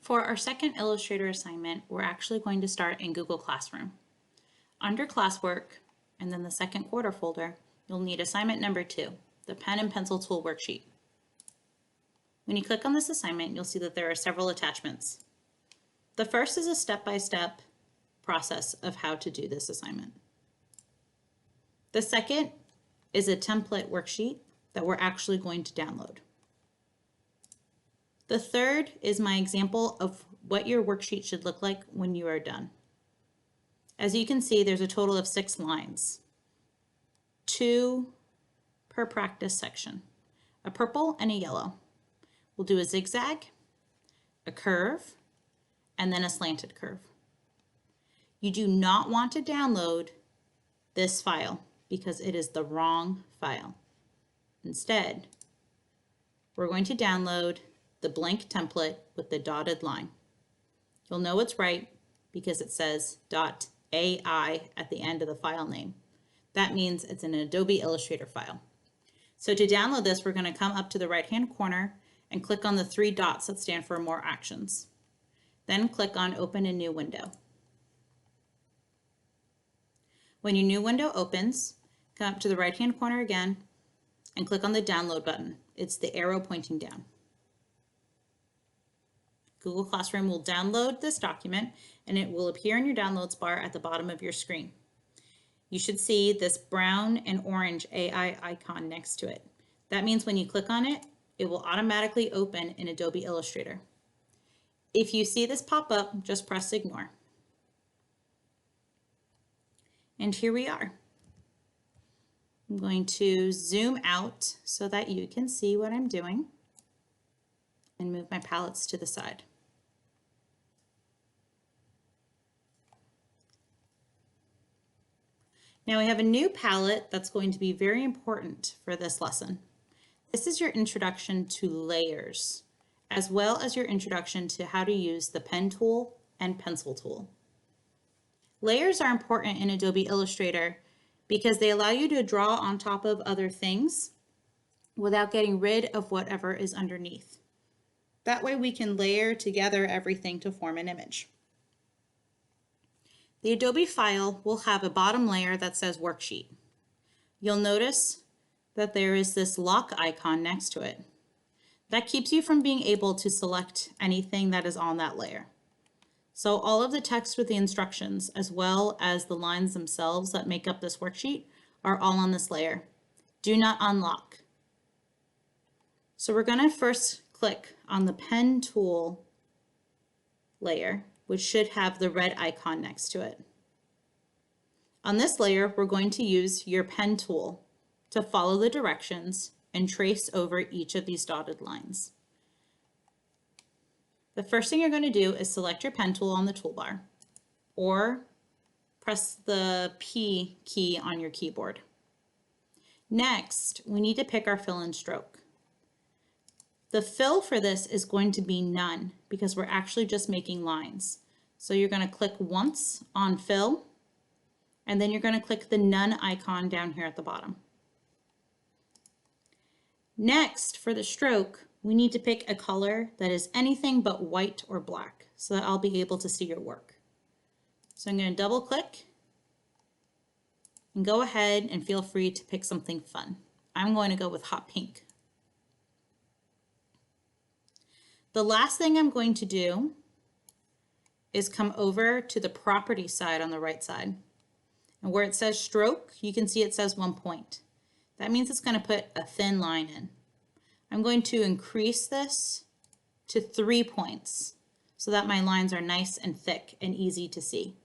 For our second Illustrator assignment, we're actually going to start in Google Classroom. Under Classwork, and then the second quarter folder, you'll need assignment number 2, the Pen and Pencil Tool Worksheet. When you click on this assignment, you'll see that there are several attachments. The first is a step-by-step process of how to do this assignment. The second is a template worksheet that we're actually going to download. The third is my example of what your worksheet should look like when you are done. As you can see, there's a total of 6 lines, 2 per practice section, a purple and a yellow. We'll do a zigzag, a curve, and then a slanted curve. You do not want to download this file because it is the wrong file. Instead, we're going to download the blank template with the dotted line. You'll know it's right because it says .ai at the end of the file name. That means it's an Adobe Illustrator file. So to download this, we're going to come up to the right-hand corner and click on the 3 dots that stand for More Actions. Then click on Open a New Window. When your new window opens, come up to the right-hand corner again and click on the Download button. It's the arrow pointing down. Google Classroom will download this document and it will appear in your downloads bar at the bottom of your screen. You should see this brown and orange AI icon next to it. That means when you click on it, it will automatically open in Adobe Illustrator. If you see this pop up, just press Ignore. And here we are. I'm going to zoom out so that you can see what I'm doing and move my palettes to the side. Now we have a new palette that's going to be very important for this lesson. This is your introduction to layers, as well as your introduction to how to use the pen tool and pencil tool. Layers are important in Adobe Illustrator because they allow you to draw on top of other things without getting rid of whatever is underneath. That way we can layer together everything to form an image. The Adobe file will have a bottom layer that says Worksheet. You'll notice that there is this lock icon next to it. That keeps you from being able to select anything that is on that layer. So all of the text with the instructions, as well as the lines themselves that make up this worksheet, are all on this layer. Do not unlock. So we're going to first click on the pen tool layer, which should have the red icon next to it. On this layer, we're going to use your pen tool to follow the directions and trace over each of these dotted lines. The first thing you're going to do is select your pen tool on the toolbar or press the P key on your keyboard. Next, we need to pick our fill and stroke. The fill for this is going to be none because we're actually just making lines. So you're going to click once on fill and then you're going to click the none icon down here at the bottom. Next, for the stroke, we need to pick a color that is anything but white or black so that I'll be able to see your work. So I'm going to double click and go ahead and feel free to pick something fun. I'm going to go with hot pink. The last thing I'm going to do is come over to the property side on the right side. And where it says stroke, you can see it says 1 point. That means it's going to put a thin line in. I'm going to increase this to 3 points so that my lines are nice and thick and easy to see.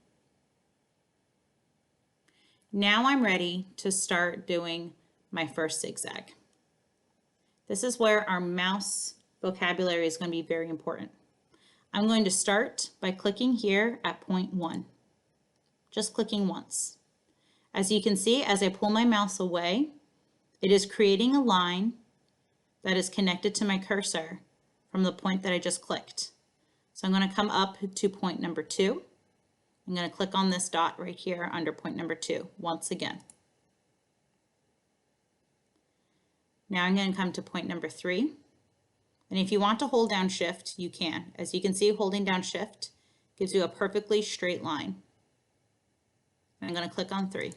Now I'm ready to start doing my first zigzag. This is where our mouse vocabulary is going to be very important. I'm going to start by clicking here at point 1, just clicking once. As you can see, as I pull my mouse away, it is creating a line that is connected to my cursor from the point that I just clicked. So I'm going to come up to point number 2. I'm going to click on this dot right here under point number 2 once again. Now I'm going to come to point number 3. And if you want to hold down shift, you can. As you can see, holding down shift gives you a perfectly straight line. And I'm going to click on 3.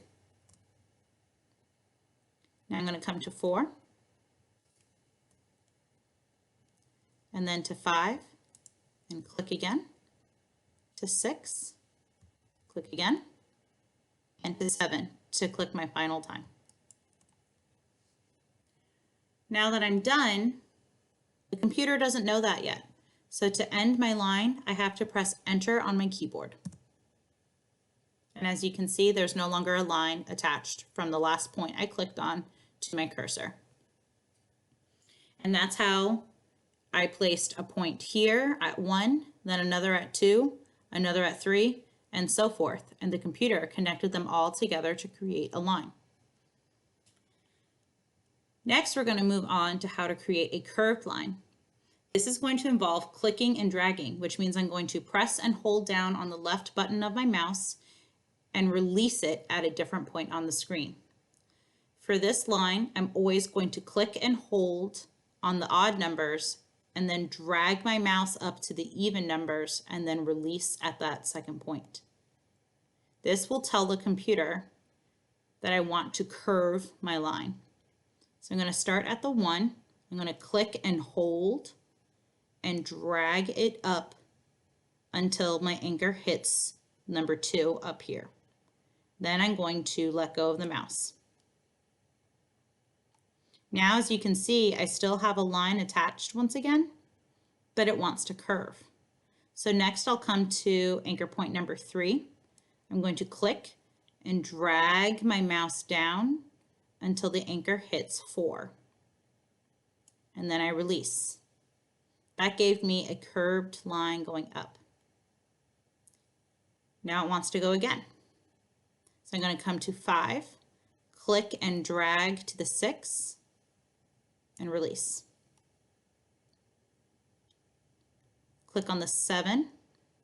Now I'm going to come to 4, and then to 5, and click again, to 6, click again, and to 7 to click my final time. Now that I'm done, the computer doesn't know that yet. So to end my line, I have to press Enter on my keyboard. And as you can see, there's no longer a line attached from the last point I clicked on to my cursor. And that's how I placed a point here at 1, then another at 2, another at 3, and so forth. And the computer connected them all together to create a line. Next, we're going to move on to how to create a curved line. This is going to involve clicking and dragging, which means I'm going to press and hold down on the left button of my mouse and release it at a different point on the screen. For this line, I'm always going to click and hold on the odd numbers and then drag my mouse up to the even numbers and then release at that second point. This will tell the computer that I want to curve my line. So I'm going to start at the 1. I'm going to click and hold and drag it up until my anchor hits number 2 up here. Then I'm going to let go of the mouse. Now, as you can see, I still have a line attached once again, but it wants to curve. So next I'll come to anchor point number 3. I'm going to click and drag my mouse down until the anchor hits 4. And then I release. That gave me a curved line going up. Now it wants to go again. So I'm going to come to 5, click and drag to the 6, and release. Click on the 7,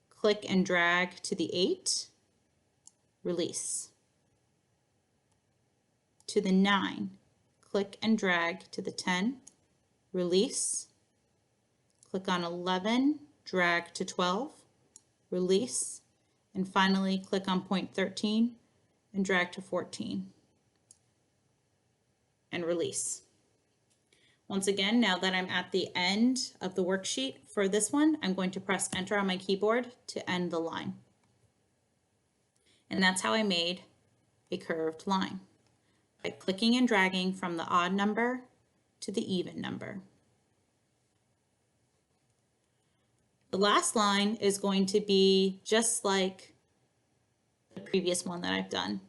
click and drag to the 8, release. To the 9, click and drag to the 10, release. Click on 11, drag to 12, release. And finally, click on point 13 and drag to 14 and release. Once again, now that I'm at the end of the worksheet for this one, I'm going to press Enter on my keyboard to end the line. And that's how I made a curved line, by clicking and dragging from the odd number to the even number. The last line is going to be just like the previous one that I've done.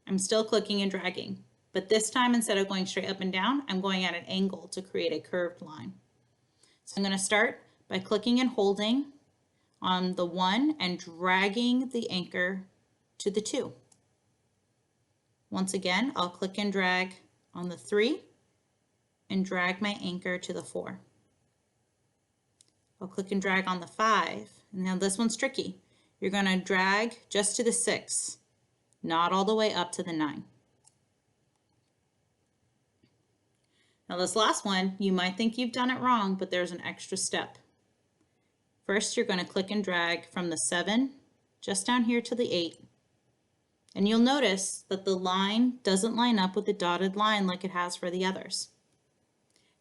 I'm still clicking and dragging, but this time instead of going straight up and down, I'm going at an angle to create a curved line. So I'm going to start by clicking and holding on the 1 and dragging the anchor to the 2. Once again, I'll click and drag on the 3 and drag my anchor to the 4. I'll click and drag on the 5. And now this one's tricky. You're going to drag just to the 6, not all the way up to the 9. Now this last one, you might think you've done it wrong, but there's an extra step. First, you're going to click and drag from the 7 just down here to the 8. And you'll notice that the line doesn't line up with the dotted line like it has for the others.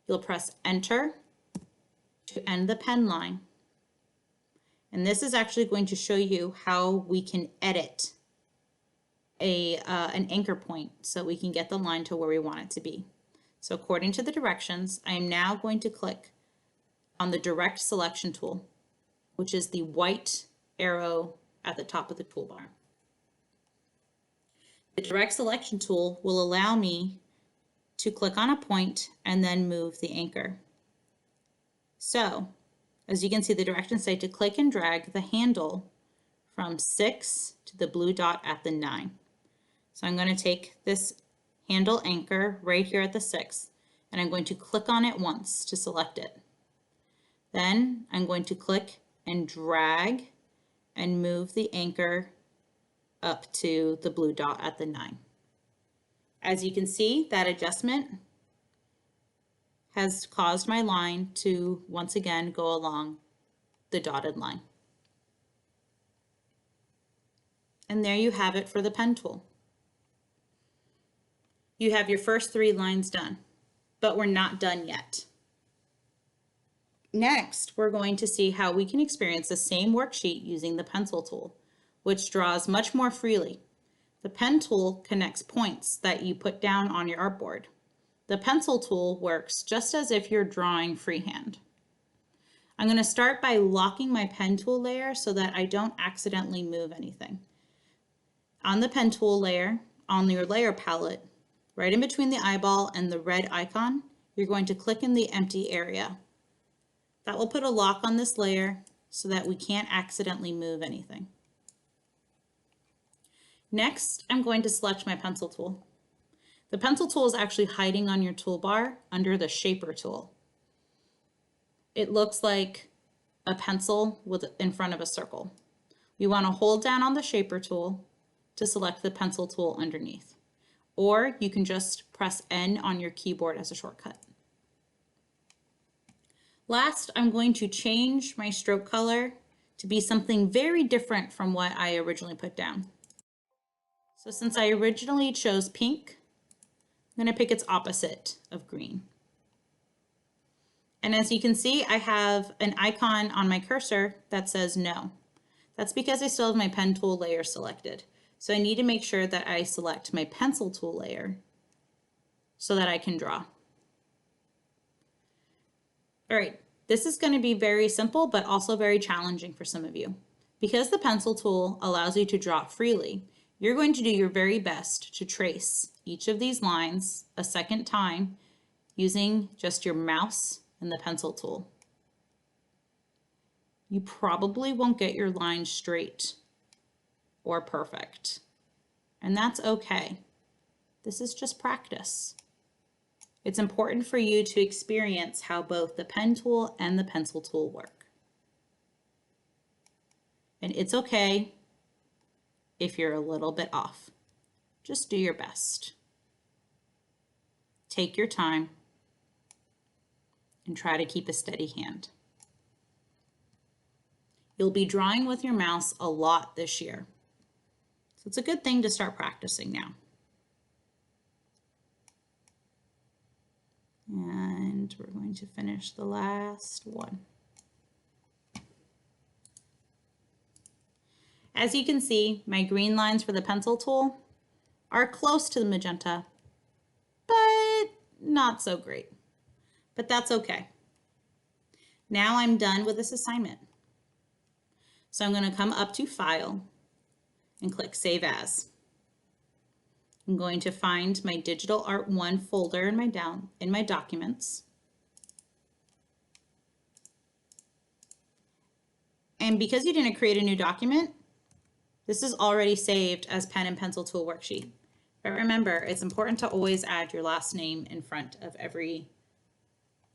You'll press Enter to end the pen line. And this is actually going to show you how we can edit an anchor point so we can get the line to where we want it to be. So according to the directions, I am now going to click on the Direct Selection tool, which is the white arrow at the top of the toolbar. The Direct Selection tool will allow me to click on a point and then move the anchor. So, as you can see, the directions say to click and drag the handle from 6 to the blue dot at the 9. So I'm going to take this handle anchor right here at the 6, and I'm going to click on it once to select it. Then I'm going to click and drag and move the anchor up to the blue dot at the 9. As you can see, that adjustment has caused my line to once again go along the dotted line. And there you have it for the pen tool. You have your first 3 lines done, but we're not done yet. Next, we're going to see how we can experience the same worksheet using the pencil tool, which draws much more freely. The pen tool connects points that you put down on your artboard. The pencil tool works just as if you're drawing freehand. I'm going to start by locking my pen tool layer so that I don't accidentally move anything. On the pen tool layer, on your layer palette, right in between the eyeball and the red icon, you're going to click in the empty area. That will put a lock on this layer so that we can't accidentally move anything. Next, I'm going to select my pencil tool. The pencil tool is actually hiding on your toolbar under the shaper tool. It looks like a pencil in front of a circle. You want to hold down on the shaper tool to select the pencil tool underneath, or you can just press N on your keyboard as a shortcut. Last, I'm going to change my stroke color to be something very different from what I originally put down. So since I originally chose pink, I'm going to pick its opposite of green. And as you can see, I have an icon on my cursor that says no. That's because I still have my pen tool layer selected. So I need to make sure that I select my pencil tool layer so that I can draw. All right, this is going to be very simple, but also very challenging for some of you. Because the pencil tool allows you to draw freely, you're going to do your very best to trace each of these lines a second time using just your mouse and the pencil tool. You probably won't get your line straight or perfect, and that's okay. This is just practice. It's important for you to experience how both the pen tool and the pencil tool work. And it's okay if you're a little bit off. Just do your best. Take your time and try to keep a steady hand. You'll be drawing with your mouse a lot this year, so it's a good thing to start practicing now. And we're going to finish the last one. As you can see, my green lines for the pencil tool are close to the magenta, but not so great. But that's okay. Now I'm done with this assignment. So I'm going to come up to File and click Save As. I'm going to find my Digital Art 1 folder in my documents. And because you didn't create a new document, this is already saved as pen and pencil tool worksheet. But remember, it's important to always add your last name in front of every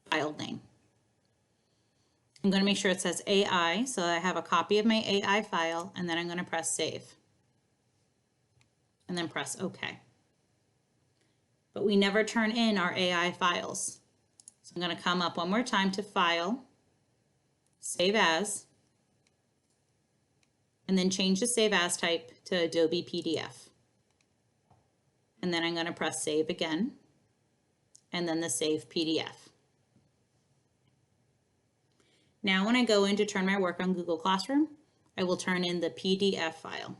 file name. I'm going to make sure it says AI, so I have a copy of my AI file, and then I'm going to press Save. And then press OK. But we never turn in our AI files. So I'm going to come up one more time to File, Save As, and then change the Save As type to Adobe PDF. And then I'm going to press Save again, and then the Save PDF. Now when I go in to turn my work on Google Classroom, I will turn in the PDF file.